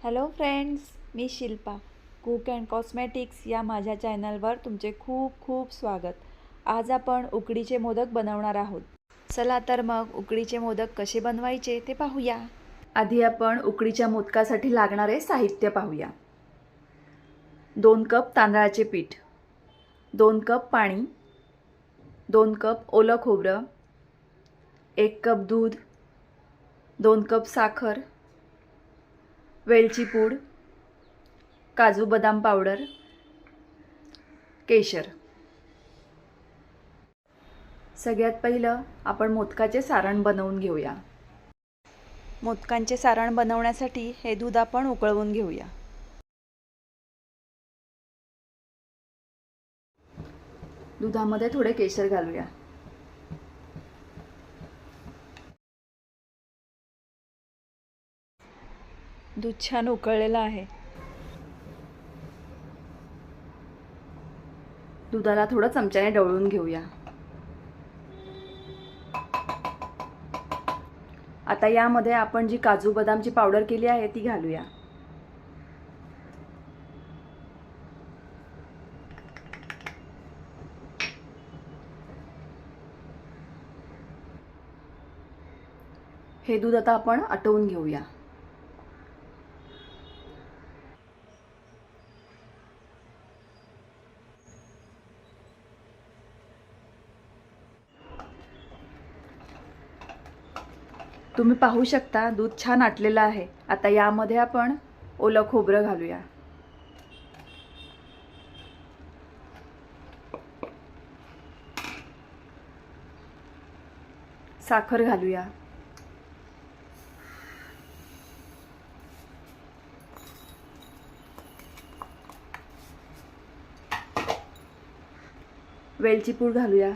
Hello friends, me Shilpa. Cook and cosmetics या माझ्या चॅनलवर तुमचे खूप खूप स्वागत. आज आपण उकडीचे मोदक बनवणार आहोत. चला तर मग उकडीचे मोदक कसे बनवायचे ते पाहूया. आधी आपण उकडीच्या मोदकासाठी लागणारे साहित्य पाहूया. 2 कप तांदळाचे पीठ, 2 कप पाणी, 2 कप ओलं खोबरं, 1 कप दूध, 2 कप साखर, वेलची पूड, काजू बदाम पावडर, केशर. सगळ्यात पहिलं आपण मोदकाचे सारण बनवून घेऊया. मोदकांचे सारण बनवण्यासाठी हे दूध आपण उकळवून घेऊया. दुधामध्ये थोडे केशर घालूया. दूध छान उकळलेलं आहे. दुधाला थोडं चमच्याने ढवळून घेऊया. आता यामध्ये आपण जी काजू बदामची पावडर केली आहे ती घालूया. हे दूध आता आपण आटवून घेऊया. तुम्ही पाहू शकता दूध छान आटलेलं आहे. आता यामध्ये आपण ओलं खोबरं घालूया. साखर घालूया. वेलची पूड घालूया.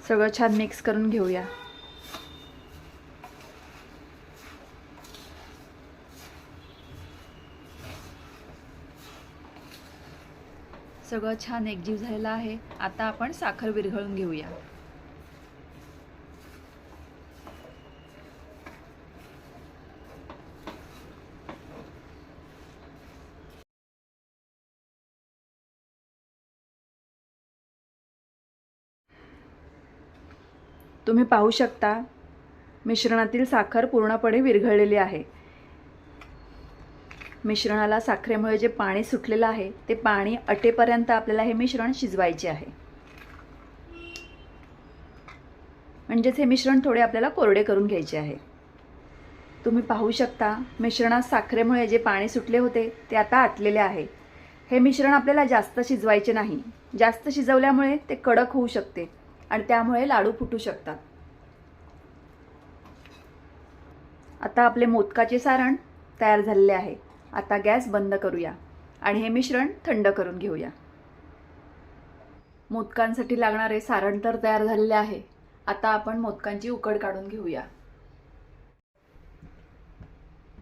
सगळं छान मिक्स करून घेऊया. सगळं छान एकजीव झालेलं आहे. आता आपण साखर विरघळून घेऊया. तुम्ही पाहू शकता मिश्रणातील साखर पूर्णपणे विरघळलेली आहे. मिश्रणाला साखरेमुळे जे पाणी सुटलेलं आहे ते पाणी आटेपर्यंत आपल्याला हे मिश्रण शिजवायचे आहे. म्हणजेच हे मिश्रण थोडे आपल्याला कोरडे करून घ्यायचे आहे. तुम्ही पाहू शकता मिश्रणात साखरेमुळे जे पाणी सुटले होते ते आता आटलेले आहे. हे मिश्रण आपल्याला जास्त शिजवायचे नाही. जास्त शिजवल्यामुळे ते कडक होऊ शकते आणि त्यामुळे लाडू फुटू शकतात. आता आपले मोदकाचे सारण तयार झालेले आहे. आता गॅस बंद करूया आणि हे मिश्रण थंड करून घेऊया. मोदकांसाठी लागणारे सारण तर तयार झालेले आहे. आता आपण मोदकांची उकड काढून घेऊया.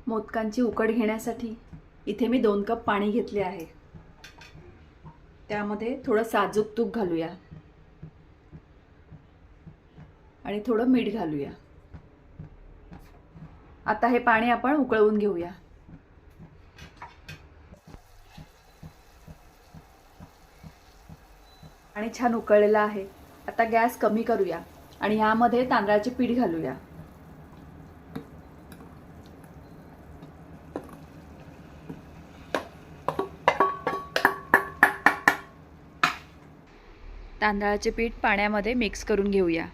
मोदकांची उकड घेण्यासाठी इथे मी 2 कप पाणी घेतले आहे. त्यामध्ये थोडं साजूक तूप घालूया आणि थोडं मीठ घालूया. आता हे पाणी आपण उकळवून घेऊया. पाणी छान उकळलेलं आहे. आता गॅस कमी करूया आणि यामध्ये तांदळाचे पीठ घालूया. तांदळाचे पीठ पाण्यामध्ये मिक्स करून घेऊया.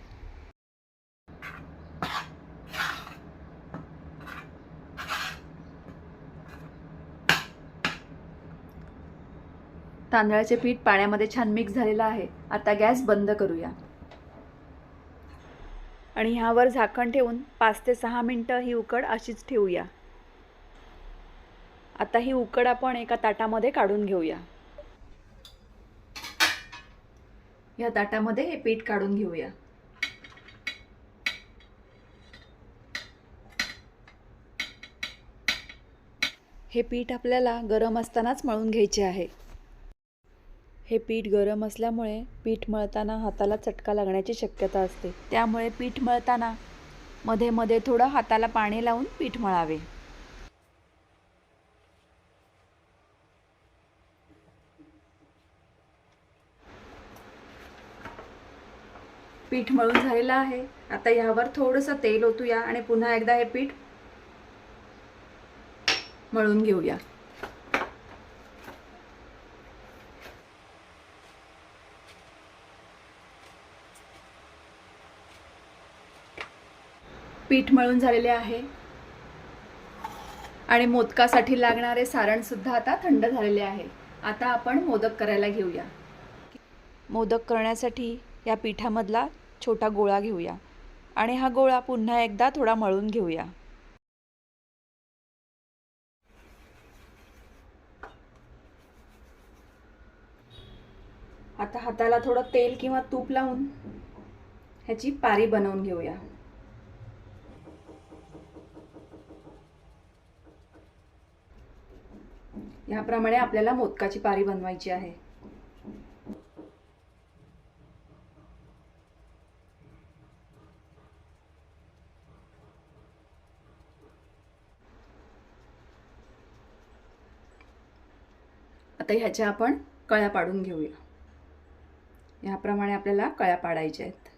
तांदळाचे पीठ पाण्यामध्ये छान मिक्स झालेलं आहे. आता गॅस बंद करूया आणि ह्यावर झाकण ठेवून 5 ते 6 मिनिटं ही उकड अशीच ठेवूया. आता ही उकड आपण एका ताटामध्ये काढून घेऊया. या ताटामध्ये हे पीठ काढून घेऊया. हे पीठ आपल्याला गरम असतानाच मळून घ्यायचे आहे. हे पीठ गरम असल्यामुळे पीठ मळताना हाताला चटका लागण्याची शक्यता असते. त्यामुळे पीठ मळताना मध्ये मध्ये थोडं हाताला पाणी लावून पीठ मळावे. पीठ मळून झालेलं आहे. आता यावर थोडंसं तेल ओतूया आणि पुन्हा एकदा हे पीठ मळून घेऊया. पीठ मळून झालेले आहे आणि मोदकासाठी लागणारे सारण सुद्धा आता थंड झालेले आहे. आता आपण मोदक करायला घेऊया. मोदक करण्यासाठी या पिठामधला छोटा गोळा घेऊया आणि हा गोळा पुन्हा एकदा थोडा मळून घेऊया. आता हाताला थोडं तेल किंवा तूप लावून ह्याची पारी बनवून घेऊया. याप्रमाणे आपल्याला मोदकाची पारी बनवायची आहे. आता ह्याच्या आपण कळ्या पाडून घेऊया. याप्रमाणे आपल्याला कळ्या पाडायच्या आहेत.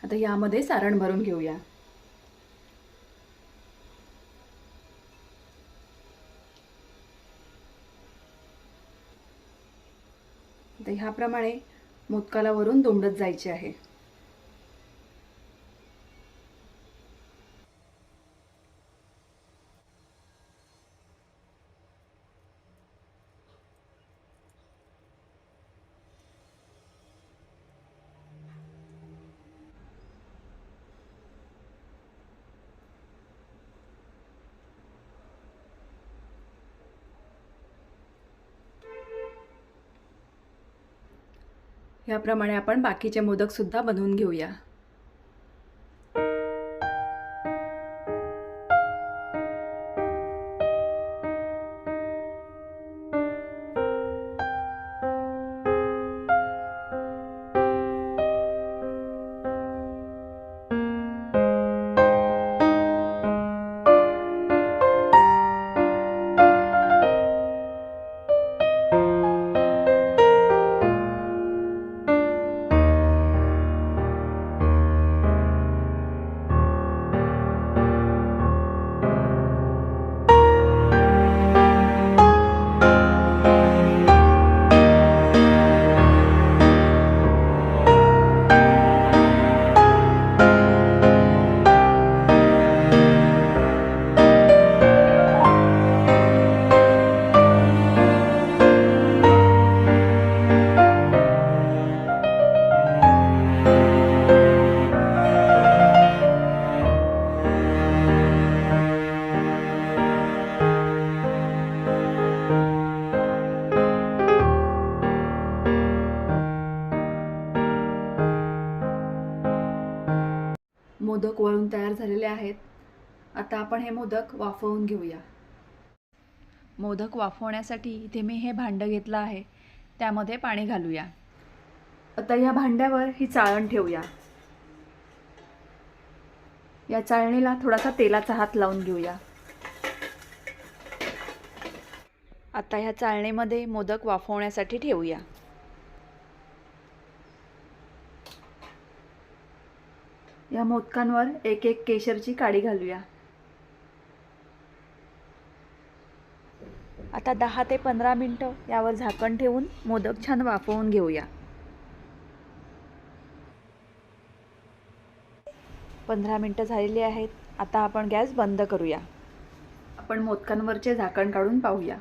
आता यामध्ये सारण भरून घेऊया. आता ह्याप्रमाणे मोदकाला वरून दुमडत जायचे आहे. याप्रमाणे आपण बाकीचे मोदक सुद्धा बनवून घेऊया. मोदक वळून तयार झालेले आहेत. आता आपण हे मोदक वाफवून घेऊया. मोदक वाफवण्यासाठी इथे मी हे भांडं घेतलं आहे. त्यामध्ये पाणी घालूया. आता या भांड्यावर ही चाळण ठेवूया. या चाळणीला थोडासा तेलाचा हात लावून घेऊया. आता ह्या चाळणीमध्ये मोदक वाफवण्यासाठी ठेवूया. या मोदकांवर एक एक केशरची काडी घालूया. आता 10 ते 15 मिनिटं यावर झाकण ठेवून मोदक छान वाफवून घेऊया. 15 मिनिटं झालेली आहेत. आता आपण गॅस बंद करूया. आपण मोदकांवरचे झाकण काढून पाहूया.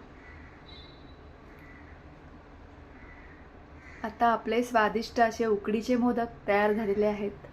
आता आपले स्वादिष्ट असे उकडीचे मोदक तयार झालेले आहेत.